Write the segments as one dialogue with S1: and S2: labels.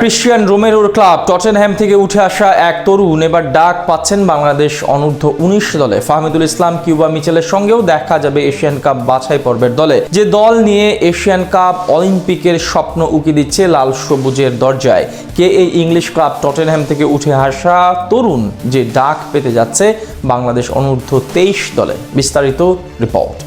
S1: Christian রোমেরোর club Tottenham থেকে উঠে আসা এক তরুণ এবার ডাক পাচ্ছেন বাংলাদেশ অনূর্ধ্ব-19 দলে। ফাহমিদুল ইসলাম কিউবা মিচেলের সঙ্গেও দেখা যাবে এশিয়ান কাপ বাছাই পর্বের দলে। যে দল নিয়ে এশিয়ান কাপ অলিম্পিকের স্বপ্ন উকি দিচ্ছে লাল সবুজের দরজায়। কে এই ইংলিশ ক্লাব টটেনহ্যাম থেকে উঠে আসা তরুণ যে ডাক পেতে যাচ্ছে বাংলাদেশ অনূর্ধ্ব-23 দলে? বিস্তারিত রিপোর্ট।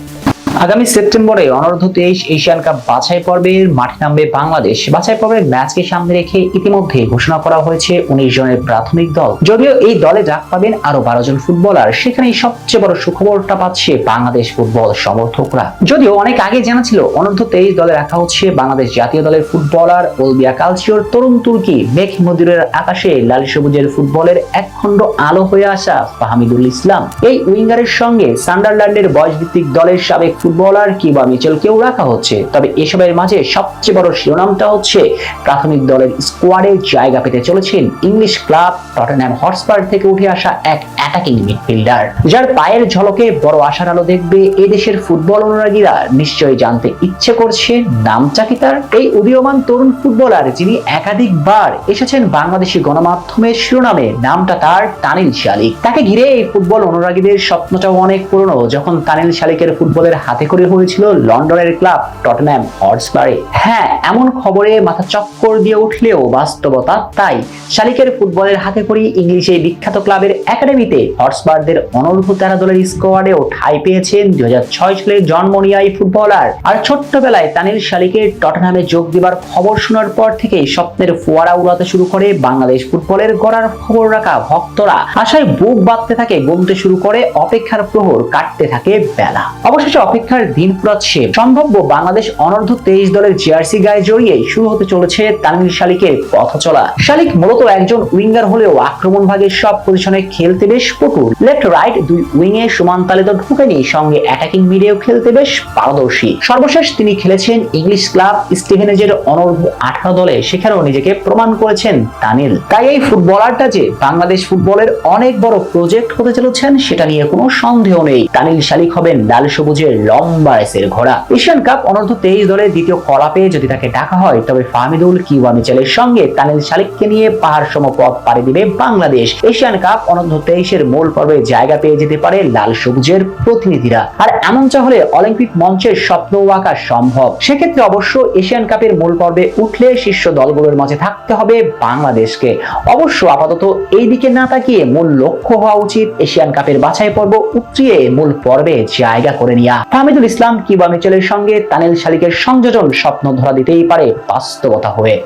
S2: আগামী সেপ্টেম্বরে অনূর্ধ্ব-23 এশিয়ান কাপ বাছাই পর্বের মাঠে নামবে বাংলাদেশ। বাছাই পর্বের ম্যাচকে সামনে রেখে ইতিমধ্যে ঘোষণা করা হয়েছে 19 জনের প্রাথমিক দল। যদিও এই দলে ডাক পাবেন আরো 12 জন ফুটবলার, সেখানেই সবচেয়ে বড় সুখবরটা পাচ্ছে বাংলাদেশ ফুটবল সমর্থকরা। যদিও অনেক আগে জানা ছিল অনূর্ধ্ব-23 দলে রাখা হচ্ছে বাংলাদেশ জাতীয় দলের ফুটবলার ওলবিয়া কালচিওর তরুণ তুর্কি মেঘ মদিরের আকাশে লাল সবুজের ফুটবলের একখণ্ড আলো হয়ে আসা ফাহমিদুল ইসলাম। এই উইঙ্গারের সঙ্গে সান্ডারল্যান্ডের বয়সভিত্তিক দলের সাবেক ফুটবলার কিউবা মিচেলকেও রাখা হচ্ছে। তবে এসবের মাঝে সবচেয়ে বড় শিরোনামটা হচ্ছে প্রাথমিক দলের স্কোয়াডে জায়গা পেতে চলেছেন ইংলিশ ক্লাব টটেনহ্যাম হটস্পার থেকে উঠে আসা এক অ্যাটাকিং মিডফিল্ডার, যার পায়ের ঝলকে বড় আশার আলো দেখবে এদেশের ফুটবল অনুরাগীরা। নিশ্চয়ই জানতে ইচ্ছে করছে নামটা কি তার? এই উদীয়মান তরুণ ফুটবলার যিনি একাধিকবার এসেছেন বাংলাদেশি গণমাধ্যমের শিরোনামে, নামটা তার তানিল শালিক। তাকে ঘিরে এই ফুটবল অনুরাগীদের স্বপ্নটাও অনেক পুরনো, যখন তানিল শালিকের ফুটবলের হাতে করে হয়েছিল লন্ডনের ক্লাব টটেনহ্যাম হটস্পারে। হ্যাঁ, এমন খবরে মাথা চক্কর দিয়ে উঠলেও বাস্তবতা তাই। শালিকের ফুটবলের হাতে করে ইংলিশে বিখ্যাত ক্লাবের একাডেমিতে হটস্পারদের অনূর্ধ্ব-13 দলের স্কোয়াডেও ঠাঁই পেয়েছেন 2006 সালে জন্ম নেওয়া এই ফুটবলার। আর ছোট্টবেলায় তানিল শালিকের টটেনহ্যামে যোগ দেবার খবর শোনার পর থেকেই স্বপ্নের ফোয়ারা উড়াতে শুরু করে বাংলাদেশ ফুটবলের গড়ার খবর রাখা ভক্তরা। আশায় বুক বাঁধতে থাকে, গুনতে শুরু করে অপেক্ষার প্রহর, কাটতে থাকে বেলা। অবশেষে অপেক্ষার দিন ফুরাচ্ছে। সম্ভাব্য বাংলাদেশ অনূর্ধ্ব-23 দলের জার্সি গায়ে জড়িয়ে শুরু হতে চলেছে তানিল শালিকের পথ চলা। শালিক মূলত একজন উইঙ্গার হলেও আক্রমণ ভাগের সব পজিশনে খেলতে বেশ পটু। লেফট রাইট দুই উইংয়ে সমান তালে তো ঢুকেনি, সঙ্গে অ্যাটাকিং মিডেও খেলতে বেশ পারদর্শী। সর্বশেষ তিনি খেলেছেন ইংলিশ ক্লাব স্টিভেনেজের অনূর্ধ্ব-18 দলে, সেখানেও নিজেকে প্রমাণ করেছেন তানিল। তাই এই ফুটবলারটা যে বাংলাদেশ ফুটবলের অনেক বড় প্রজেক্ট হতে চলেছেন সেটা নিয়ে কোনো সন্দেহ নেই। তানিল শালিক হবেন লাল সবুজের লম্বা রেসের ঘোড়া। এশিয়ান কাপ অনূর্ধ্ব-23 দলের দ্বিতীয় কলাপে যদি তাকে ডাকা হয়, তবে ফাহমিদুল কিউবা মিচেলের সঙ্গে তানিল শালিককে নিয়ে পাহাড় সম পথ পাড়ি দিবে বাংলাদেশ। এশিয়ান কাপ অনূর্ধ্ব-23 এর মূল পর্বে জায়গা পেয়ে যেতে পারে লাল সবুজের প্রতিনিধিরা। আর এমনটা হলে অলিম্পিক মঞ্চের স্বপ্ন আঁকা সম্ভব। সেক্ষেত্রে অবশ্য এশিয়ান কাপের মূল পর্বে উঠলে শীর্ষ দলগুলোর মাঝে থাকতে হবে বাংলাদেশকে। অবশ্য আপাতত এই দিকে না তাকিয়ে মূল লক্ষ্য হওয়া উচিত এশিয়ান কাপের বাছাই পর্ব উতরিয়ে মূল পর্বে জায়গা করে নেওয়া। ফাহমিদুল ইসলাম কিউবা মিচেলের সঙ্গে তানিল শালিকের সংযোজন স্বপ্ন ধরা দিতেই পারে বাস্তবতা হয়ে।